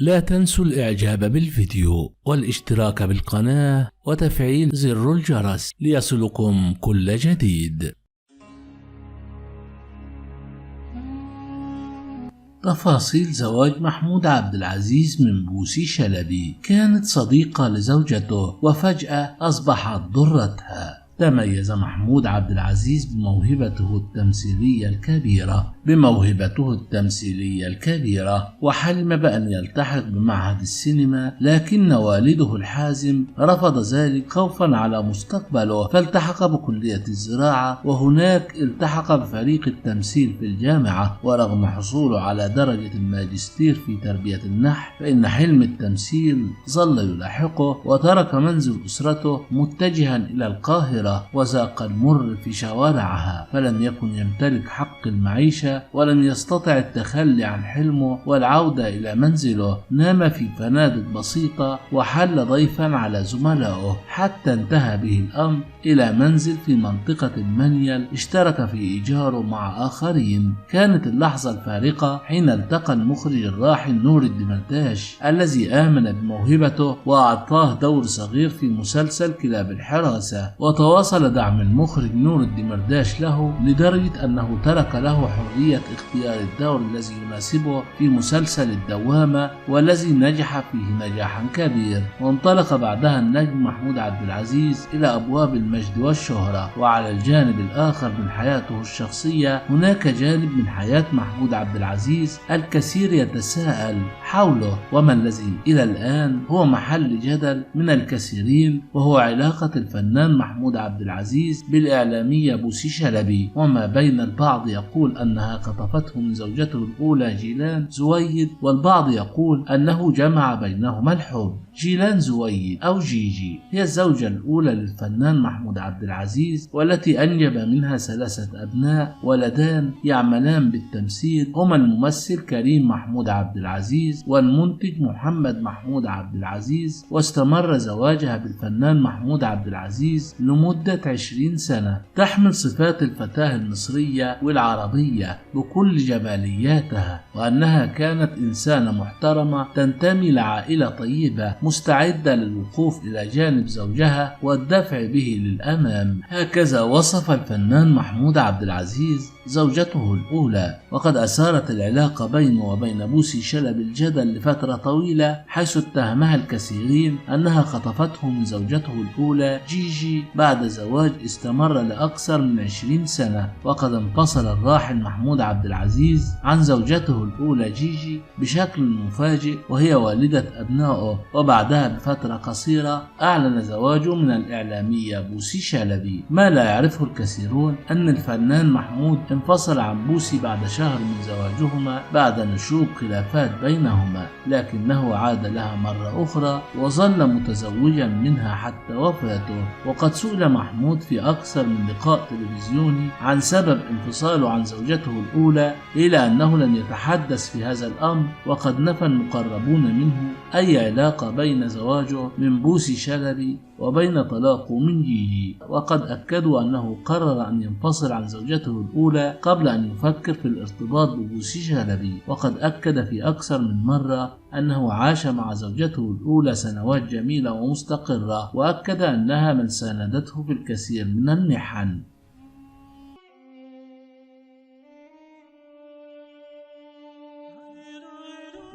لا تنسوا الإعجاب بالفيديو والاشتراك بالقناة وتفعيل زر الجرس ليصلكم كل جديد. تفاصيل زواج محمود عبد العزيز من بوسي شلبي. كانت صديقة لزوجته وفجأة أصبحت ضرتها. تميز محمود عبد العزيز بموهبته التمثيلية الكبيرة وحلم بأن يلتحق بمعهد السينما، لكن والده الحازم رفض ذلك خوفا على مستقبله، فالتحق بكلية الزراعة، وهناك التحق بفريق التمثيل في الجامعة. ورغم حصوله على درجة الماجستير في تربية النحل، فإن حلم التمثيل ظل يلاحقه، وترك منزل أسرته متجها إلى القاهرة وذاق المر في شوارعها، فلم يكن يمتلك حق المعيشة ولم يستطع التخلي عن حلمه والعودة إلى منزله. نام في فنادق بسيطة وحل ضيفا على زملائه، حتى انتهى به الأمر إلى منزل في منطقة المنيل اشترك في إيجاره مع آخرين. كانت اللحظة الفارقة حين التقى المخرج الراحل نور الدمرداش الذي آمن بموهبته وأعطاه دور صغير في مسلسل كلاب الحراسة. وتواصل دعم المخرج نور الدمرداش له لدرجة أنه ترك له حرية اختيار الدور الذي يناسبه في مسلسل الدوامة، والذي نجح فيه نجاحا كبير. وانطلق بعدها النجم محمود عبد العزيز إلى أبواب المجد والشهرة. وعلى الجانب الآخر من حياته الشخصية هناك جانب من حياة محمود عبد العزيز الكثير يتساءل حوله، وما الذي إلى الآن هو محل جدل من الكثيرين، وهو علاقة الفنان محمود عبد العزيز بالإعلامية بوسي شلبي. وما بين البعض يقول أنها خطفته من زوجته الأولى جيلان زويد، والبعض يقول أنه جمع بينهما الحب. جيلان زويد أو جيجي هي الزوجة الأولى للفنان محمود عبد العزيز، والتي أنجب منها 3 أبناء ولدان يعملان بالتمثيل، هما الممثل كريم محمود عبد العزيز والمنتج محمد محمود عبد العزيز. واستمر زواجها بالفنان محمود عبد العزيز لمدة 20 سنة. تحمل صفات الفتاة المصرية والعربية بكل جمالياتها، وأنها كانت إنسانة محترمة تنتمي لعائلة طيبة مستعدة للوقوف إلى جانب زوجها والدفع به للأمام. هكذا وصف الفنان محمود عبد العزيز زوجته الأولى. وقد أثارت العلاقة بينه وبين بوسي شلبي الجدل لفترة طويلة، حيث اتهمها الكثيرين أنها خطفته من زوجته الأولى جيجي بعد زواج استمر لأكثر من 20 سنة. وقد انفصل الراحل محمود عبد العزيز عن زوجته الأولى جيجي بشكل مفاجئ وهي والدة أبنائه، وبعدها بفترة قصيرة أعلن زواجه من الإعلامية بوسي شلبي. ما لا يعرفه الكثيرون أن الفنان محمود انفصل عن بوسي بعد شهر من زواجهما بعد نشوب خلافات بينهما، لكنه عاد لها مرة أخرى وظل متزوجا منها حتى وفاته. وقد سئل محمود في أكثر من لقاء تلفزيوني عن سبب انفصاله عن زوجته الأولى، إلى أنه لم يتحدث في هذا الأمر، وقد نفى المقربون منه أي علاقة بين زواجه من بوسي شلبي وبين طلاقه من جيجي. وقد أكدوا أنه قرر أن ينفصل عن زوجته الأولى قبل أن يفكر في الارتباط ببوسي شلبي. وقد أكد في أكثر من مرة أنه عاش مع زوجته الأولى سنوات جميلة ومستقرة، وأكد أنها من ساندته في الكثير من المحن.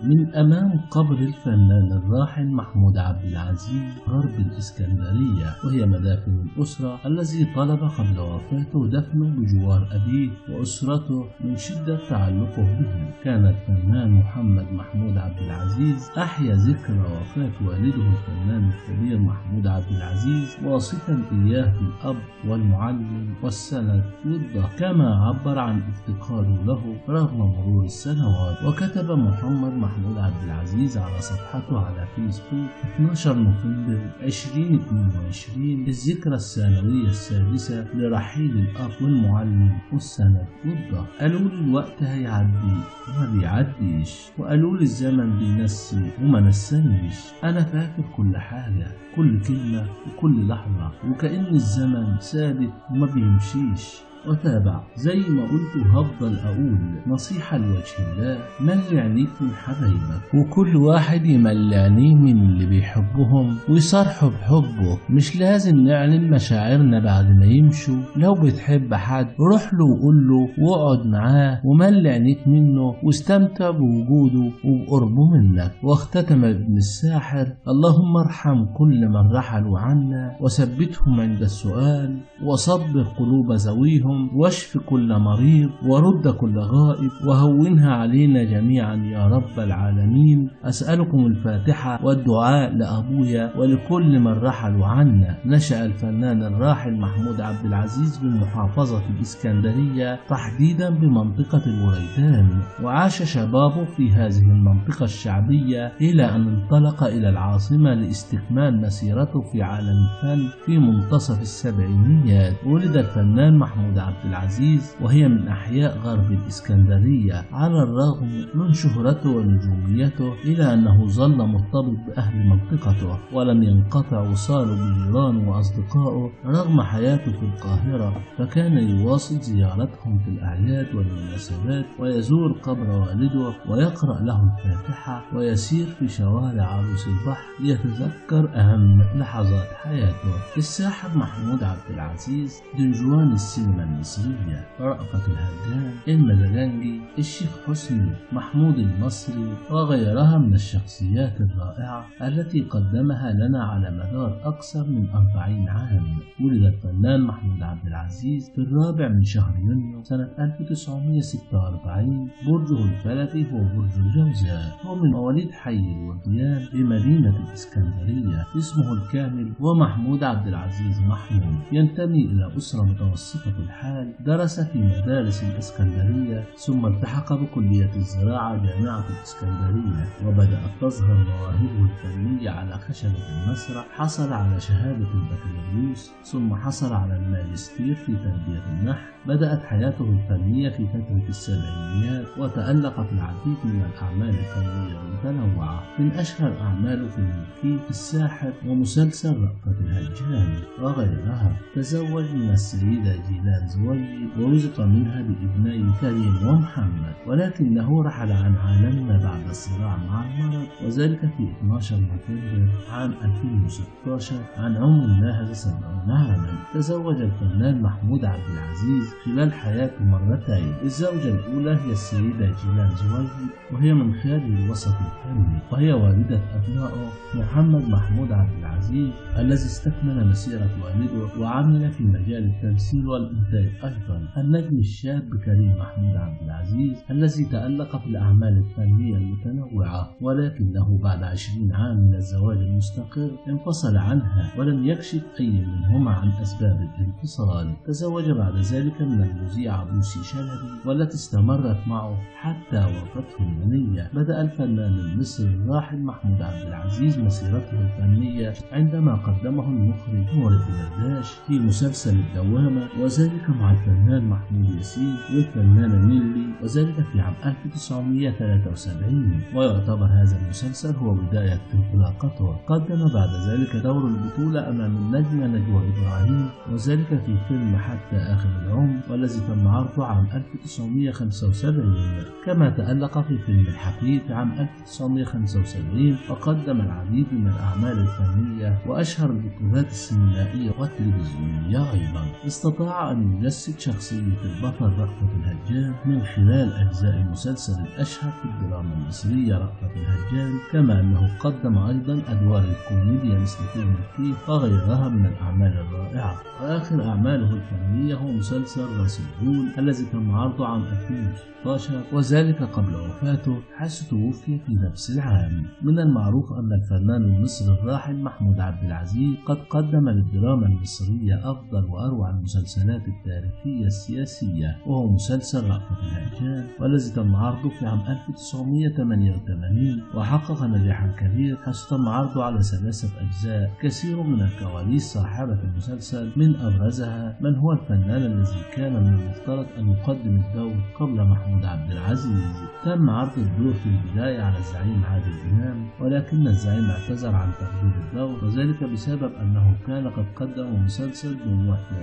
من أمام قبر الفنان الراحل محمود عبد العزيز غرب الإسكندرية، وهي مدافن الأسرة الذي طلب قبل وفاته دفنه بجوار أبيه وأسرته من شدة تعلقه بهم. كان الفنان محمد محمود عبد العزيز أحيا ذكرى وفاة والده الفنان الكبير محمود عبد العزيز، واصفا إياه بالأب والمعلم والسند والظهر، كما عبر عن افتقاره له رغم مرور السنوات. وكتب محمد محمود عبد العزيز على صفحته على فيسبوك 12 نوفمبر 2022 الذكرى السنوية السادسة لرحيل الأب والمعلم والسند والظهر. قالوا لي الوقت هيعدي وما بيعديش، وقالوا لي الزمن بينسي وما نسانيش. أنا فاكر كل حاجة، كل كلمة وكل لحظة، وكأن الزمن ثابت وما بيمشيش. وتابع: زي ما قلت هفضل أقول نصيحة لوجه الله، ملي عينيك من حبايبك، وكل واحد يملي عينيه من اللي بيحبهم ويصرحوا بحبه. مش لازم نعلن مشاعرنا بعد ما يمشوا. لو بتحب حد روح له وقول له واقعد معاه وملي عينيك منه واستمتع بوجوده وبقربه منك. واختتم ابن الساحر: اللهم ارحم كل من رحلوا عنا وثبتهم عند السؤال، وصبر قلوب ذويهم، واشف كل مريض، ورد كل غائب، وهونها علينا جميعا يا رب العالمين. أسألكم الفاتحة والدعاء لأبويا ولكل من رحلوا عنا. نشأ الفنان الراحل محمود عبد العزيز بمحافظة الإسكندرية، تحديدا بمنطقة الوريدان، وعاش شبابه في هذه المنطقة الشعبية إلى أن انطلق إلى العاصمة لاستكمال مسيرته في عالم الفن في منتصف السبعينيات. ولد الفنان محمود عبد العزيز وهي من أحياء غرب الإسكندرية. على الرغم من شهرته ونجوميته إلى أنه ظل مرتبط بأهل منطقته ولم ينقطع وصاله بجيرانه وأصدقائه رغم حياته في القاهرة، فكان يواصل زيارتهم في الأعياد والمناسبات، ويزور قبر والده ويقرأ له الفاتحة، ويسير في شوارع عروس البحر ليتذكر أهم لحظات حياته. الساحر محمود عبد العزيز دنجوان السينما المصرية، رأفت الهجان، المزاجنجي، الشيخ حسني، محمود المصري، وغيرها من الشخصيات الرائعة التي قدمها لنا على مدار أكثر من 40 عام. ولد الفنان محمود عبد العزيز في 4 من شهر يونيو سنة 1946. برجه الفلكي هو برج الجوزاء. هو من مواليد حي الوديان بمدينة الإسكندرية. اسمه الكامل هو محمود عبد العزيز محمود. ينتمي إلى أسرة متوسطة الحال. درس في مدارس الإسكندرية ثم التحق بكلية الزراعة جامعة الإسكندرية، وبدأت تظهر مواهبه الفنية على خشبة المسرح. حصل على شهادة البكالوريوس ثم حصل على الماجستير في تربية النحو. بدأت حياته الفنية في فترة السبعينيات وتألق في العديد من الأعمال الفنية المتنوعة. من أشهر أعماله في الملكي، الساحر، ومسلسل رأفت الهجان وغيرها. تزوج من السيدة جيلان زويد ورزق منها بابنين كريم ومحمد، ولكنه رحل عن عالمنا بعد الصراع مع المرض، وذلك في 12 نوفمبر عام 2016 عن عمر ناهز 70 عاما. تزوج الفنان محمود عبد العزيز خلال حياته مرتين. الزوجة الأولى هي السيدة جيلان زويد، وهي من خارج الوسط الفني، وهي والدة أبنائه محمد محمود عبد العزيز الذي استكمل مسيرة والده وعمل في مجال التمثيل والإنتاج أيضا. النجم الشاب كريم محمود عبد العزيز الذي تألق في الأعمال الفنية المتنوعة، ولكنه بعد 20 عام من الزواج المستقر انفصل عنها ولم يكشف أي منهما عن أسباب الانفصال. تزوج بعد ذلك من المذيعة بوسي شلبي والتي استمرت معه حتى وفاته المنية. بدأ الفنان المصري الراحل محمود عبد العزيز مسيرته الفنية عندما قدمه المخرج نور الدمرداش في مسلسل الدوامة، وذلك مع الفنان محمود ياسين والفنانة نيلي، وذلك في عام 1973. ويعتبر هذا المسلسل هو بداية انطلاقته. قدم بعد ذلك دور البطولة أمام النجمة نجوى إبراهيم، وذلك في فيلم حتى آخر العمر والذي تم عرضه عام 1975. كما تألق في فيلم الحفيد عام 1975، وقدم العديد من الأعمال الفنية وأشهر البطولات السينمائية والتلفزيونية أيضا. استطاع أن يجسد شخصية البطل رأفت الهجان من خلال أجزاء المسلسل الأشهر في الدراما المصرية رأفت الهجان، كما أنه قدم أيضا أدوار الكوميديا مثل فيلم الكيف وغيرها من الأعمال الرائعة. وآخر أعماله الفنية هو مسلسل راس الغول الذي تم عرضه عام 2016، وذلك قبل وفاته حيث توفي في نفس العام. من المعروف أن الفنان المصري الراحل محمود عبد العزيز قد قدم للدراما المصرية أفضل وأروع المسلسلات التاريخية السياسية، وهو مسلسل رأفت الهجان والذي تم عرضه في عام 1988 وحقق نجاحا كبيرا حيث تم عرضه على 3 أجزاء. كثير من الكواليس صاحبة المسلسل، من أبرزها من هو الفنان الذي كان من المفترض أن يقدم الدور قبل محمود عبد العزيز. تم عرض الدور في البداية على الزعيم عادل إمام، ولكن الزعيم اعتذر عن تقديم الدور، وذلك بسبب أنه كان قد قدم مسلسل بموافقة.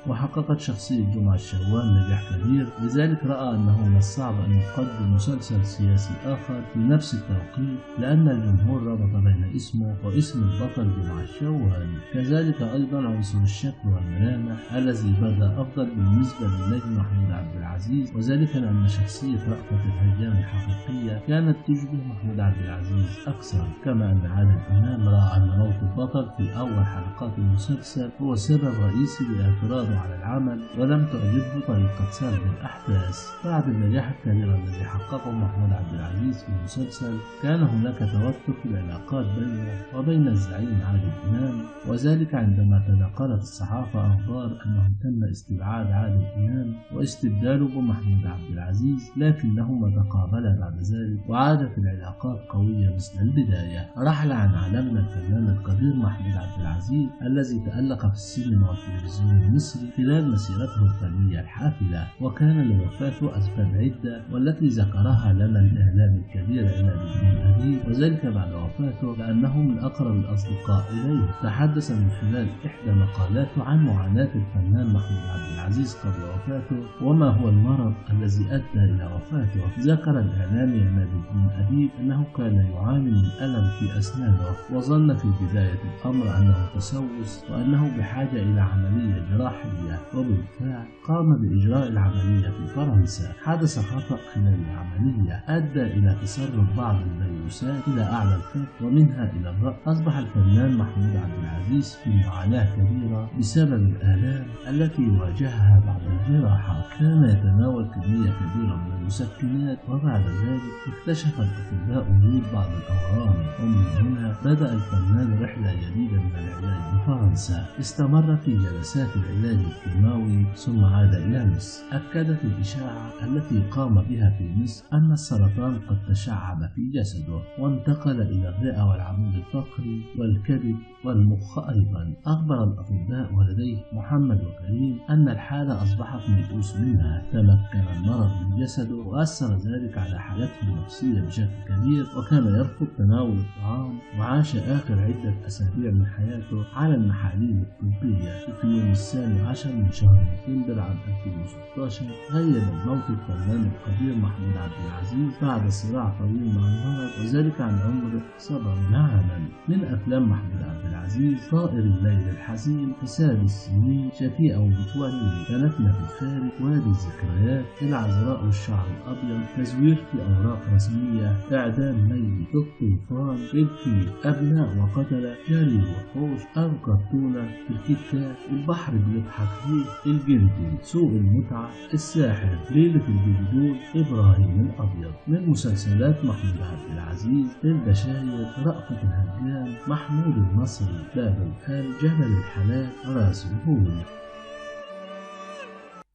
وحققت شخصية جمعة الشوال نجاح كبير، لذلك رأى أنه من الصعب أن يقدم مسلسل سياسي آخر في نفس التوقيت، لأن الجمهور ربط بين اسمه واسم البطل جمعة الشوال. كذلك أيضا عنصر الشكل والملامح الذي بدا أفضل بالنسبة للنجم محمود عبد العزيز، وذلك لأن شخصية رأفت الهجان الحقيقية كانت تشبه محمود عبد العزيز أكثر، كما أن عادل إمام رأى أن موت البطل في أول حلقات المسلسل هو سبب رئيسي لاعتراضه على العمل، ولم تعجبه طريقة سرد الأحداث. بعد النجاح الكبير الذي حققه محمود عبد العزيز في المسلسل، كان هناك توتر في العلاقات بينه وبين الزعيم عادل إمام، وذلك عندما تناقلت الصحافة أخبار أنه تم استبعاد عادل إمام واستبداله بمحمود عبد العزيز، لكنهما تقابلا بعد ذلك وعادت العلاقات قوية مثل البداية. رحل عن عالمنا الفنان القدير محمود عبد العزيز الذي تألق في السينما والتلفزيون المصري خلال مسيرته الفنية الحافلة، وكان لوفاته أسباب عدة والتي ذكرها لنا الإعلامي الكبير عماد الدين أديب، وذلك بعد وفاته لأنه من أقرب الأصدقاء إليه. تحدث من خلال إحدى مقالاته عن معاناة الفنان محمود عبد العزيز قبل وفاته وما هو المرض الذي أدى إلى وفاته. ذكر الإعلامي عماد الدين أديب أنه كان يعاني من ألم في أسنانه، وظن في بداية الأمر أنه تسوس وأنه بحاجة إلى عملية جراحية، وبالفعل قام بإجراء العملية في فرنسا. حدث خطأ خلال العملية أدى إلى تسرب بعض الفيروسات إلى أعلى الفك ومنها إلى الرأس. أصبح الفنان محمود عبد العزيز في معاناة كبيرة بسبب الآلام التي واجهها بعد الجراحة. كان يتناول كمية كبيرة من المسكنات، وبعد ذلك اكتشف الأطباء وجود بعض الأورام، ومن هنا بدأ الفنان رحلة جديدة من العلاج بفرنسا. استمر في جلسات العلاج الكيماوي ثم عاد إلى مصر. أكدت الإشاعة التي قام بها في مصر أن السرطان قد تشعب في جسده وانتقل إلى الرئة والعمود الفقري والكبد والمخ أيضا. أخبر الأطباء ولديه محمد وكريم أن الحالة أصبحت ميؤوس منها. تمكن المرض من جسده وأثر ذلك على حالته النفسية بشكل كبير، وكان يرفض تناول الطعام، وعاش آخر عدة أسابيع من حياته على المحاليل الطبية. في يوم 12 من شهر ديسمبر عام 2016 غيب الموت الفنان القدير محمود عبد العزيز بعد صراع طويل مع المرض، وذلك عن عمر 70 عاما. من أفلام محمود عبد العزيز طائر الليل الحزين، حساب السنين، شفيقة ومتولي، كانتنا في الخارج، وادي الذكريات، العذراء والشعر الأبيض، تزوير في أوراق رسمية، إعدام ميت، الطوفان، الفيل، أبناء وقتلة، جري وحوش، القطونة، الكتاب، البحر بيضحك فيه، الجندي، سوق المتعة، الساحر، ليلة الجدود، إبراهيم الأبيض. من مسلسلات محمود عبد العزيز البشاير، رأفت الهجان، محمود النصري، باب الخال، جبل الحلال، راس الهول.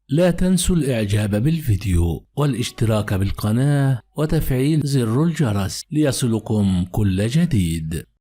لا تنسوا الإعجاب بالفيديو والاشتراك بالقناة وتفعيل زر الجرس ليصلكم كل جديد.